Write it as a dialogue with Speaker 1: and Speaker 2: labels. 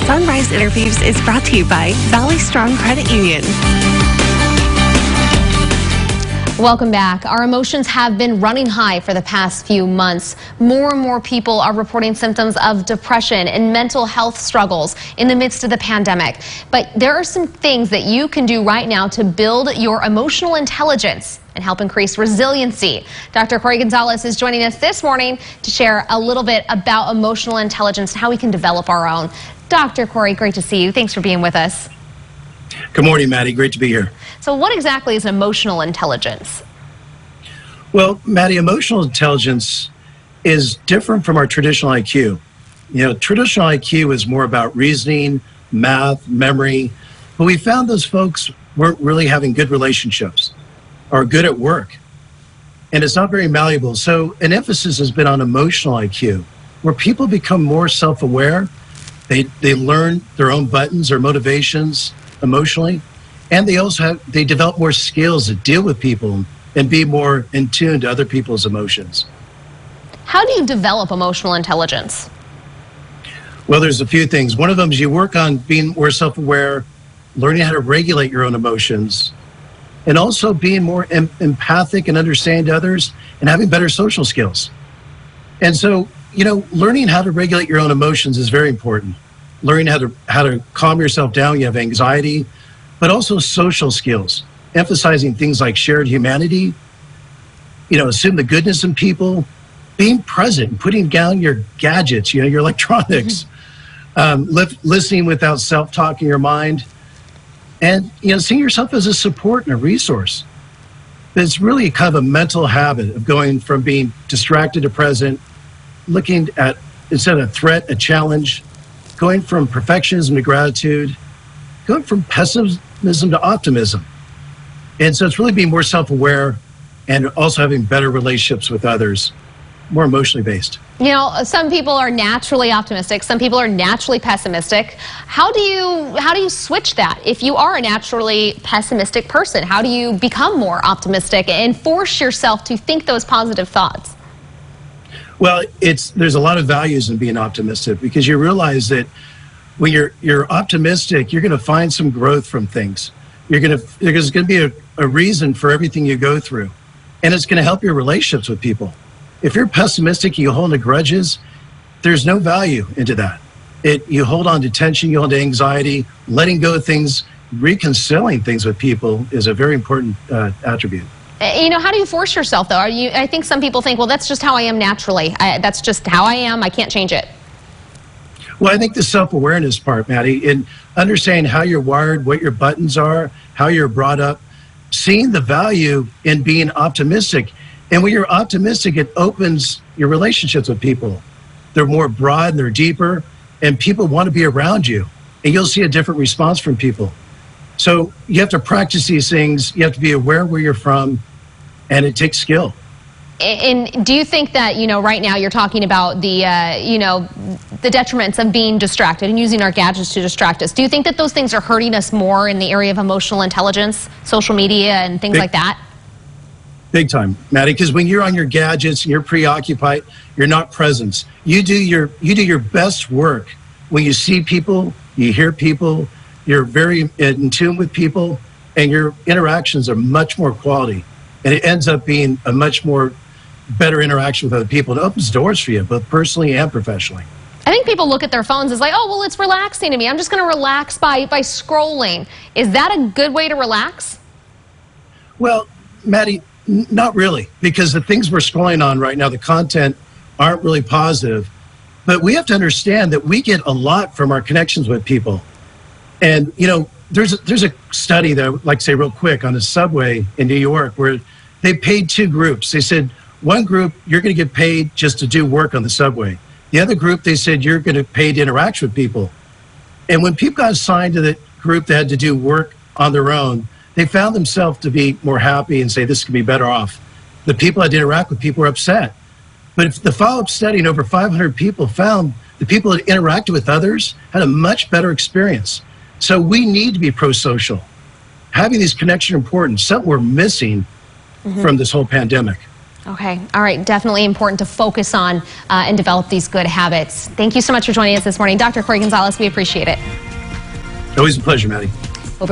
Speaker 1: Sunrise Interviews is brought to you by Valley Strong Credit Union.
Speaker 2: Welcome back. Our emotions have been running high for the past few months. More and more people are reporting symptoms of depression and mental health struggles in the midst of the pandemic. But there are some things that you can do right now to build your emotional intelligence and help increase resiliency. Dr. Corey Gonzalez is joining us this morning to share a little bit about emotional intelligence and how we can develop our own. Dr. Corey, great to see you. Thanks for being with us.
Speaker 3: Good morning, Maddie. Great to be here.
Speaker 2: So what exactly is emotional intelligence?
Speaker 3: Well, Maddie, emotional intelligence is different from our traditional IQ. You know, traditional IQ is more about reasoning, math, memory, but we found those folks weren't really having good relationships or good at work, and it's not very malleable. So an emphasis has been on emotional IQ, where people become more self-aware. They learn their own buttons or motivations emotionally, and they develop more skills to deal with people and be more in tune to other people's emotions.
Speaker 2: How do you develop emotional intelligence?
Speaker 3: Well, there's a few things. One of them is you work on being more self-aware, learning how to regulate your own emotions, and also being more empathic and understanding to others and having better social skills. And so, you know, learning how to regulate your own emotions is very important. Learning how to calm yourself down, you have anxiety, but also social skills, emphasizing things like shared humanity, you know, assume the goodness in people, being present, putting down your gadgets, you know, your electronics, listening without self-talk in your mind, and, you know, seeing yourself as a support and a resource. It's really kind of a mental habit of going from being distracted to present, looking at, instead of a threat, a challenge, going from perfectionism to gratitude, going from pessimism to optimism. And so it's really being more self-aware and also having better relationships with others, more emotionally based.
Speaker 2: You know, some people are naturally optimistic, some people are naturally pessimistic. How do you switch that? If you are a naturally pessimistic person, how do you become more optimistic and force yourself to think those positive thoughts?
Speaker 3: Well, there's a lot of values in being optimistic, because you realize that when you're optimistic, you're going to find some growth from things. There's going to be a reason for everything you go through, and it's going to help your relationships with people. If you're pessimistic, you hold on to grudges, there's no value into that. You hold on to tension, you hold on to anxiety, letting go of things, reconciling things with people is a very important attribute.
Speaker 2: You know, how do you force yourself, though? I think some people think, well, that's just how I am naturally. That's just how I am. I can't change it.
Speaker 3: Well, I think the self-awareness part, Maddie, in understanding how you're wired, what your buttons are, how you're brought up, seeing the value in being optimistic. And when you're optimistic, it opens your relationships with people. They're more broad and they're deeper, and people want to be around you. And you'll see a different response from people. So you have to practice these things. You have to be aware where you're from, and it takes skill.
Speaker 2: And do you think that, you know, right now you're talking about the, you know, the detriments of being distracted and using our gadgets to distract us. Do you think that those things are hurting us more in the area of emotional intelligence, social media and things like that?
Speaker 3: Big time, Maddie, because when you're on your gadgets and you're preoccupied, you're not present. You do your best work when you see people, you hear people, you're very in tune with people, and your interactions are much more quality. And it ends up being a much more better interaction with other people. It opens doors for you, both personally and professionally.
Speaker 2: I think people look at their phones as like, oh, well, it's relaxing to me. I'm just going to relax by scrolling. Is that a good way to relax?
Speaker 3: Well, Maddie, not really, because the things we're scrolling on right now, the content aren't really positive. But we have to understand that we get a lot from our connections with people. And, you know, there's a study that I would like to say real quick on the subway in New York where they paid two groups. They said, one group, you're going to get paid just to do work on the subway. The other group, they said, you're going to pay to interact with people. And when people got assigned to the group that had to do work on their own, they found themselves to be more happy and say, this could be better off. The people that had to interact with people were upset. But if the follow-up study in over 500 people found the people that interacted with others had a much better experience. So we need to be pro-social. Having these connections are important, something we're missing from this whole pandemic.
Speaker 2: Okay. All right. Definitely important to focus on and develop these good habits. Thank you so much for joining us this morning. Dr. Corey Gonzalez, we appreciate it.
Speaker 3: Always a pleasure, Maddie.